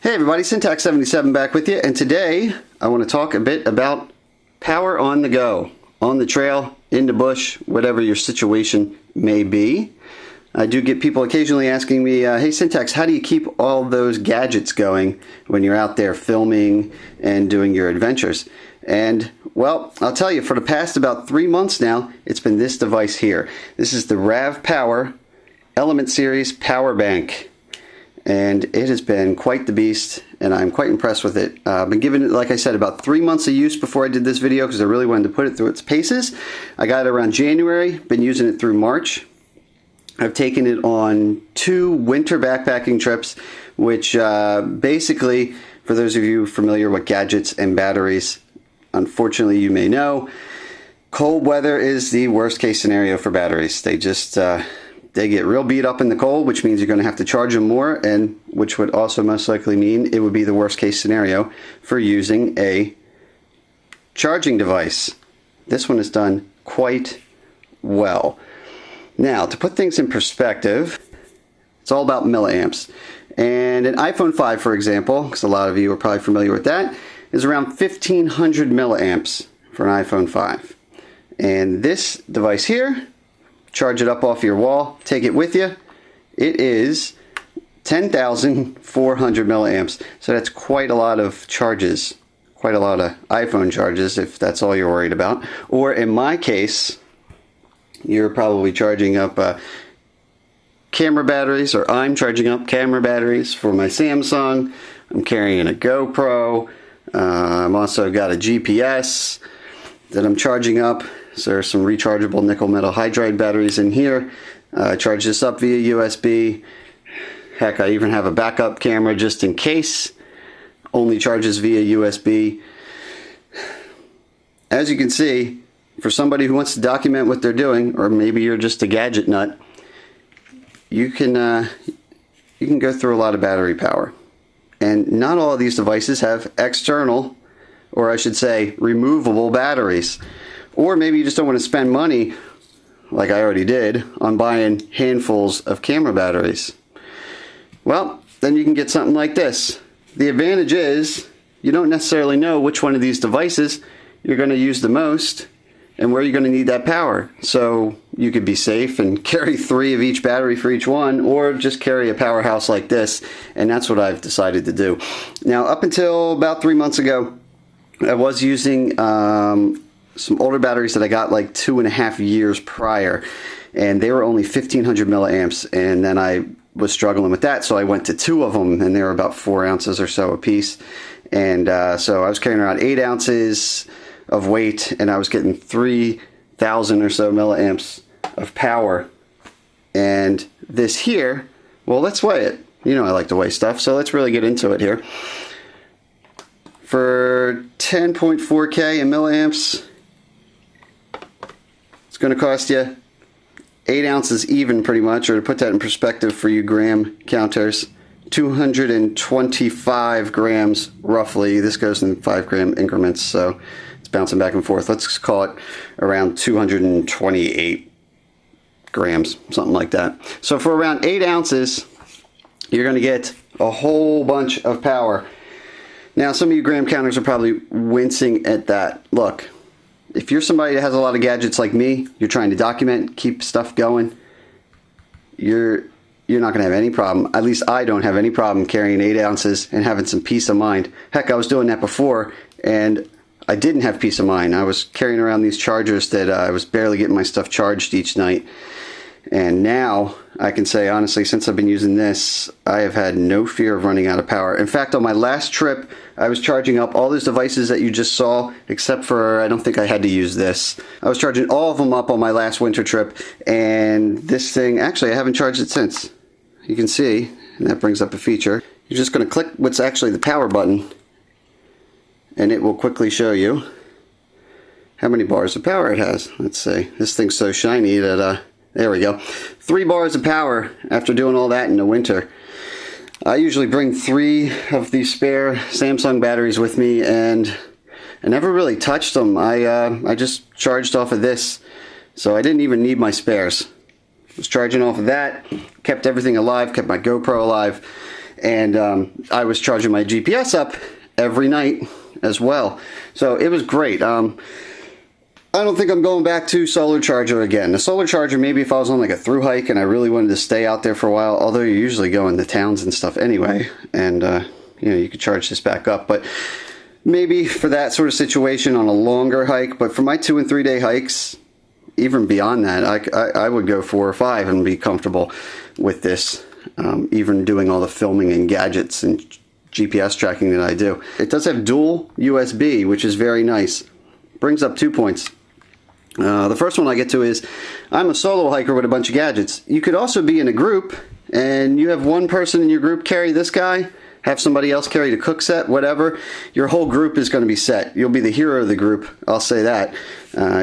Hey everybody, Syntax77 back with you, and today I want to talk a bit about power on the go, on the trail, in the bush, whatever your situation may be. I do get people occasionally asking me, hey Syntax, how do you keep all those gadgets going when you're out there filming and doing your adventures? And well, I'll tell you, for the past about 3 months now, it's been this device here. This is the RAVPower Element Series Power Bank. And it has been quite the beast, and I'm quite impressed with it. I've been giving it, like I said, about 3 months of use before I did this video because I really wanted to put it through its paces. I got it around January, been using it through March. I've taken it on 2 winter backpacking trips, which basically, for those of you familiar with gadgets and batteries, unfortunately you may know, cold weather is the worst case scenario for batteries. They just... they get real beat up in the cold, which means you're going to have to charge them more, and which would also most likely mean it would be the worst case scenario for using a charging device. This one is done quite well. Now, to put things in perspective, it's all about milliamps. And an iPhone 5, for example, because a lot of you are probably familiar with that, is around 1500 milliamps for an iPhone 5. And this device here, charge it up off your wall, take it with you, it is 10,400 milliamps. So that's quite a lot of charges, quite a lot of iPhone charges if that's all you're worried about. Or in my case, you're probably charging up camera batteries, or I'm charging up camera batteries for my Samsung. I'm carrying a GoPro. I'm also got a GPS that I'm charging up. So there's some rechargeable nickel metal hydride batteries in here. Charge this up via USB. Heck, I even have a backup camera just in case. Only charges via USB. As you can see, for somebody who wants to document what they're doing, or maybe you're just a gadget nut, you can go through a lot of battery power. And not all of these devices have external, or I should say, removable batteries. Or maybe you just don't want to spend money, like I already did, on buying handfuls of camera batteries. Well, then you can get something like this. The advantage is you don't necessarily know which one of these devices you're going to use the most and where you're going to need that power. So you could be safe and carry 3 of each battery for each one, or just carry a powerhouse like this, and that's what I've decided to do. Now, up until about 3 months ago, I was using some older batteries that I got like 2.5 years prior, and they were only 1500 milliamps, and then I was struggling with that, so I went to 2 of them, and they were about 4 ounces or so a piece. And so I was carrying around 8 ounces of weight, and I was getting 3000 or so milliamps of power. And this here, well, let's weigh it. You know I like to weigh stuff, so let's really get into it here. For 10.4K in milliamps, it's going to cost you 8 ounces even, pretty much, or to put that in perspective for you gram counters, 225 grams roughly. This goes in 5 gram increments, so it's bouncing back and forth. Let's call it around 228 grams, something like that. So for around 8 ounces, you're going to get a whole bunch of power. Now, some of you gram counters are probably wincing at that. Look, if you're somebody that has a lot of gadgets like me, you're trying to document, keep stuff going, you're not going to have any problem. At least I don't have any problem carrying 8 ounces and having some peace of mind. Heck, I was doing that before, and I didn't have peace of mind. I was carrying around these chargers that I was barely getting my stuff charged each night. And now, I can say honestly, since I've been using this, I have had no fear of running out of power. In fact, on my last trip, I was charging up all those devices that you just saw, except for, I don't think I had to use this. I was charging all of them up on my last winter trip, and this thing, actually I haven't charged it since. You can see, and that brings up a feature. You're just going to click what's actually the power button, and it will quickly show you how many bars of power it has. Let's see, this thing's so shiny that, there we go. 3 bars of power after doing all that in the winter. I usually bring 3 of these spare Samsung batteries with me, and I never really touched them. I just charged off of this, so I didn't even need my spares. Was charging off of that, kept everything alive, kept my GoPro alive, And I was charging my GPS up every night as well. So it was great. I don't think I'm going back to solar charger again. The solar charger, maybe if I was on like a through hike and I really wanted to stay out there for a while, although you're usually going to towns and stuff anyway, and you know, you could charge this back up. But maybe for that sort of situation on a longer hike. But for my 2 and 3 day hikes, even beyond that, I would go 4 or 5 and be comfortable with this, even doing all the filming and gadgets and GPS tracking that I do. It does have dual USB, which is very nice. Brings up 2 points. The first one I get to is, I'm a solo hiker with a bunch of gadgets. You could also be in a group, and you have one person in your group carry this guy, have somebody else carry the cook set, whatever. Your whole group is going to be set. You'll be the hero of the group, I'll say that.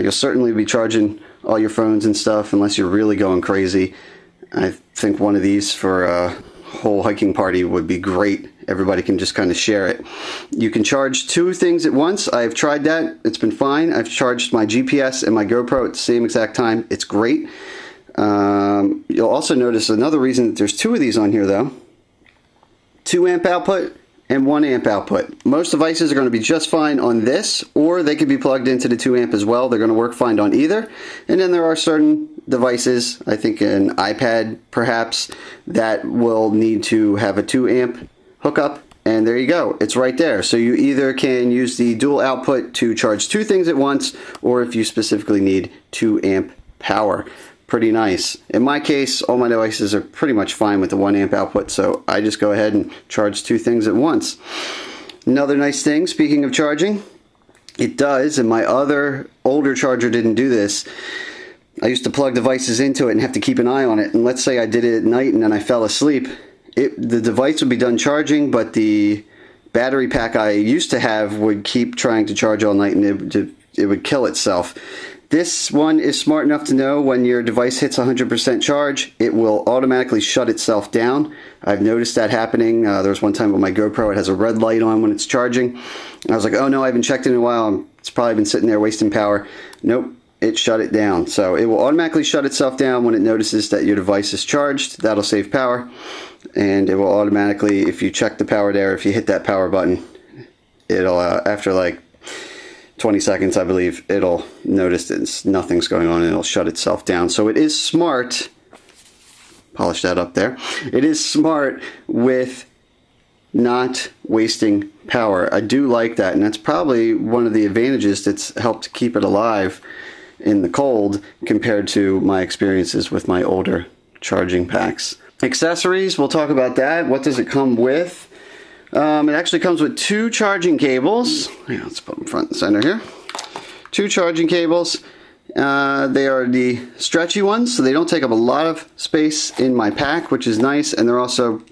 You'll certainly be charging all your phones and stuff, unless you're really going crazy. I think one of these for a whole hiking party would be great. Everybody can just kind of share it. You can charge 2 things at once. I've tried that. It's been fine. I've charged my GPS and my GoPro at the same exact time. It's great. You'll also notice another reason that there's 2 of these on here though. 2 amp output and 1 amp output. Most devices are going to be just fine on this, or they could be plugged into the 2 amp as well. They're going to work fine on either. And then there are certain devices, I think an iPad perhaps, that will need to have a 2 amp hookup, and there you go, it's right there. So you either can use the dual output to charge 2 things at once, or if you specifically need 2 amp power. Pretty nice. In my case, all my devices are pretty much fine with the 1 amp output, so I just go ahead and charge 2 things at once. Another nice thing, speaking of charging, it does, and my other older charger didn't do this. I used to plug devices into it and have to keep an eye on it, and let's say I did it at night and then I fell asleep. The device would be done charging, but the battery pack I used to have would keep trying to charge all night, and it would kill itself. This one is smart enough to know when your device hits 100% charge, it will automatically shut itself down. I've noticed that happening. There was one time with my GoPro, it has a red light on when it's charging. And I was like, oh no, I haven't checked it in a while. It's probably been sitting there wasting power. Nope. It shut it down. So it will automatically shut itself down when it notices that your device is charged. That'll save power. And it will automatically, if you check the power there, if you hit that power button, it'll, after like 20 seconds, I believe, it'll notice that nothing's going on and it'll shut itself down. So it is smart. Polish that up there. It is smart with not wasting power. I do like that, and that's probably one of the advantages that's helped keep it alive in the cold compared to my experiences with my older charging packs. Accessories, we'll talk about that. What does it come with? It actually comes with 2 charging cables. Yeah, let's put them front and center here. 2 charging cables. They are the stretchy ones, so they don't take up a lot of space in my pack, which is nice, and they're also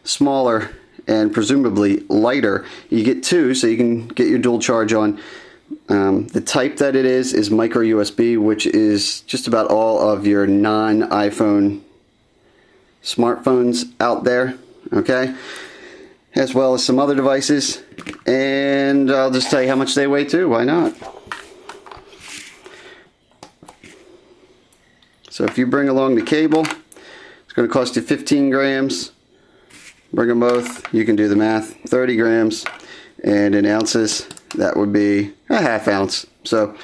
smaller and presumably lighter. You get 2, so you can get your dual charge on. The type that it is micro USB, which is just about all of your non-iPhone smartphones out there, okay, as well as some other devices. And I'll just tell you how much they weigh too, why not? So if you bring along the cable, it's going to cost you 15 grams. Bring them both, you can do the math, 30 grams, and in ounces, that would be a ½ ounce. So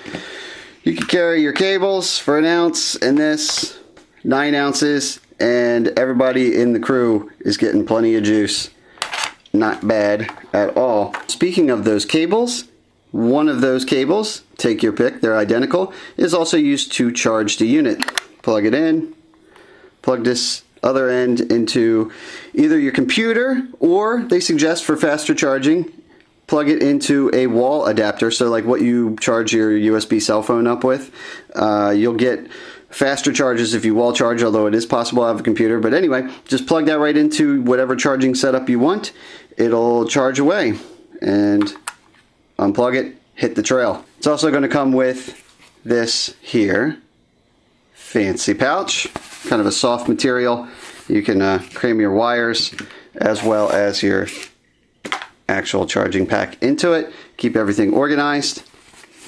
you can carry your cables for 1 ounce and this 9 ounces, and everybody in the crew is getting plenty of juice. Not bad at all. Speaking of those cables, one of those cables, take your pick, they're identical, is also used to charge the unit. Plug it in, plug this other end into either your computer, or they suggest for faster charging, plug it into a wall adapter, so like what you charge your USB cell phone up with. You'll get faster charges if you wall charge, although it is possible to have a computer. But anyway, just plug that right into whatever charging setup you want. It'll charge away, and unplug it, hit the trail. It's also going to come with this here fancy pouch, kind of a soft material. You can cram your wires as well as your actual charging pack into it. Keep everything organized.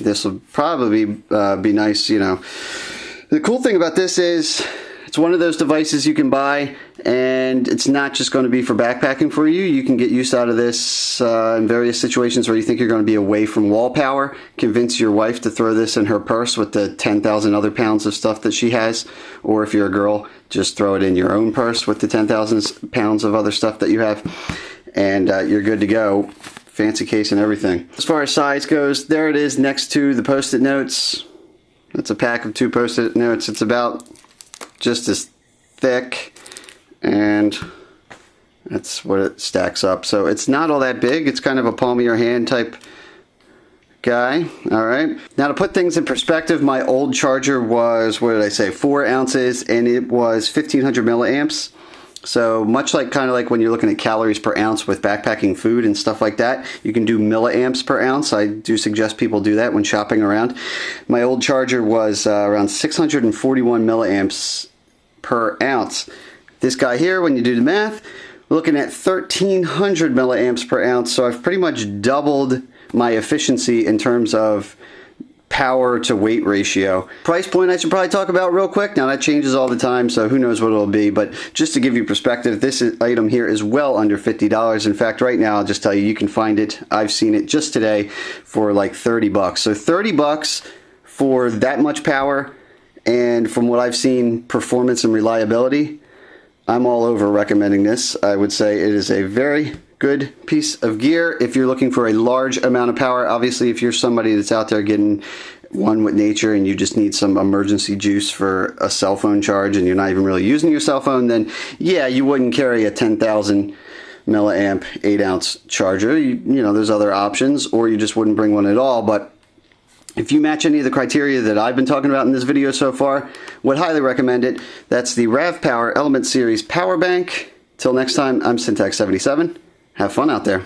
This will probably be nice, you know. The cool thing about this is It's one of those devices you can buy, and it's not just going to be for backpacking for you. You can get use out of this in various situations where you think you're going to be away from wall power. Convince your wife to throw this in her purse with the 10,000 other pounds of stuff that she has. Or if you're a girl, just throw it in your own purse with the 10,000 pounds of other stuff that you have. And you're good to go. Fancy case and everything. As far as size goes, there it is next to the Post-it notes. It's a pack of 2 Post-it notes. It's about just as thick, and that's what it stacks up. So it's not all that big. It's kind of a palm of your hand type guy. All right. Now to put things in perspective, my old charger was, what did I say, 4 ounces, and it was 1500 milliamps. So much like kind of like when you're looking at calories per ounce with backpacking food and stuff like that, you can do milliamps per ounce. I do suggest people do that when shopping around. My old charger was around 641 milliamps per ounce. This guy here, when you do the math, we're looking at 1300 milliamps per ounce. So I've pretty much doubled my efficiency in terms of power to weight ratio. Price point I should probably talk about real quick. Now that changes all the time, so who knows what it'll be, but just to give you perspective, this item here is well under $50. In fact, right now I'll just tell you, you can find it, I've seen it just today for like 30 bucks. So 30 bucks for that much power, and from what I've seen, performance and reliability, I'm all over recommending this. I would say it is a very good piece of gear if you're looking for a large amount of power. Obviously, if you're somebody that's out there getting one with nature and you just need some emergency juice for a cell phone charge and you're not even really using your cell phone, then yeah, you wouldn't carry a 10,000 milliamp 8-ounce charger. You know, there's other options, or you just wouldn't bring one at all. But if you match any of the criteria that I've been talking about in this video so far, would highly recommend it. That's the RAVPower Element Series Power Bank. Till next time, I'm Syntax77. Have fun out there.